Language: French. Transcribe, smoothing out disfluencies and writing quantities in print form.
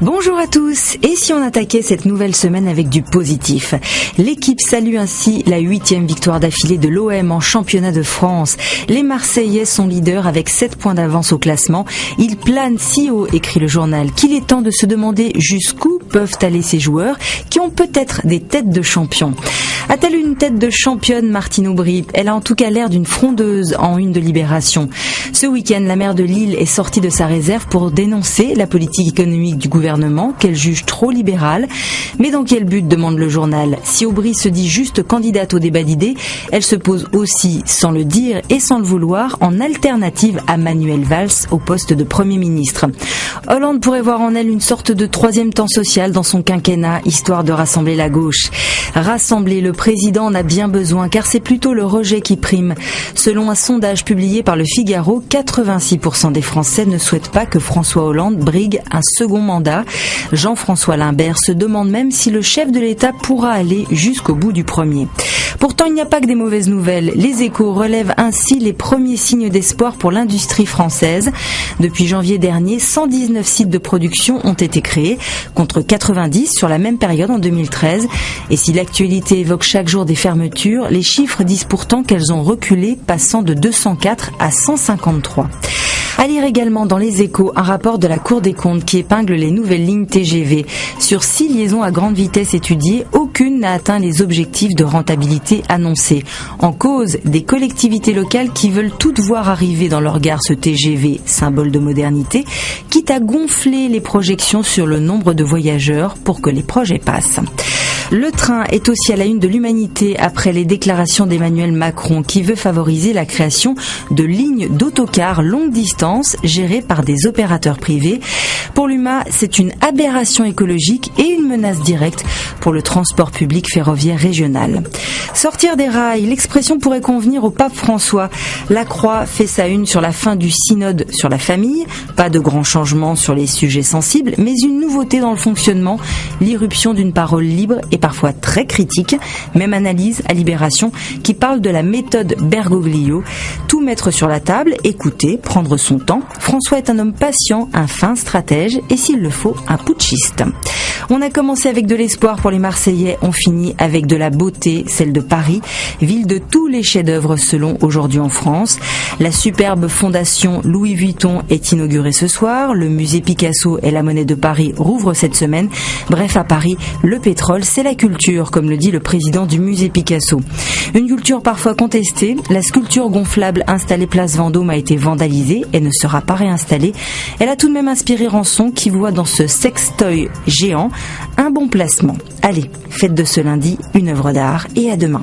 Bonjour à tous, et si on attaquait cette nouvelle semaine avec du positif? L'équipe salue ainsi la 8e victoire d'affilée de l'OM en championnat de France. Les Marseillais sont leaders avec 7 points d'avance au classement. Ils planent si haut, écrit le journal, qu'il est temps de se demander jusqu'où peuvent aller ces joueurs qui ont peut-être des têtes de champions. A-t-elle une tête de championne, Martine Aubry? Elle a en tout cas l'air d'une frondeuse en une de Libération. Ce week-end, la maire de Lille est sortie de sa réserve pour dénoncer la politique économique du gouvernement qu'elle juge trop libérale. Mais dans quel but, demande le journal? Si Aubry se dit juste candidate au débat d'idées, elle se pose aussi, sans le dire et sans le vouloir, en alternative à Manuel Valls au poste de Premier ministre. Hollande pourrait voir en elle une sorte de troisième temps social dans son quinquennat, histoire de rassembler la gauche. Rassembler, le président en a bien besoin, car c'est plutôt le rejet qui prime. Selon un sondage publié par le Figaro, 86% des Français ne souhaitent pas que François Hollande brigue un second mandat. Jean-François Limbert se demande même si le chef de l'État pourra aller jusqu'au bout du premier. Pourtant, il n'y a pas que des mauvaises nouvelles. Les Échos relèvent ainsi les premiers signes d'espoir pour l'industrie française. Depuis janvier dernier, 119 sites de production ont été créés, contre 90 sur la même période en 2013. Et si l'actualité évoque chaque jour des fermetures, les chiffres disent pourtant qu'elles ont reculé, passant de 204 à 153. À lire également dans les Échos un rapport de la Cour des comptes qui épingle les nouvelles lignes TGV. Sur 6 liaisons à grande vitesse étudiées, aucune n'a atteint les objectifs de rentabilité annoncés. En cause, des collectivités locales qui veulent toutes voir arriver dans leur gare ce TGV, symbole de modernité, quitte à gonfler les projections sur le nombre de voyageurs pour que les projets passent. Le train est aussi à la une de l'Humanité après les déclarations d'Emmanuel Macron qui veut favoriser la création de lignes d'autocars longue distance gérées par des opérateurs privés. Pour l'UMA, c'est une aberration écologique et une menace directe pour le transport public ferroviaire régional. Sortir des rails, l'expression pourrait convenir au pape François. La Croix fait sa une sur la fin du synode sur la famille. Pas de grands changements sur les sujets sensibles, mais une nouveauté dans le fonctionnement, l'irruption d'une parole libre et parfois très critique. Même analyse à Libération qui parle de la méthode Bergoglio. Tout mettre sur la table, écouter, prendre son temps. François est un homme patient, un fin stratège et s'il le faut, un putschiste. On a commencé avec de l'espoir pour les Marseillais, on finit avec de la beauté, celle de Paris, ville de tous les chefs-d'œuvre selon Aujourd'hui en France. La superbe fondation Louis Vuitton est inaugurée ce soir, le musée Picasso et la Monnaie de Paris rouvrent cette semaine. Bref, à Paris, le pétrole, c'est la culture, comme le dit le président du musée Picasso. Une culture parfois contestée, la sculpture gonflable installée place Vendôme a été vandalisée et ne sera pas réinstallée. Elle a tout de même inspiré Rançon qui voit dans ce sextoy géant un bon placement. Allez, faites de ce lundi une œuvre d'art et à demain.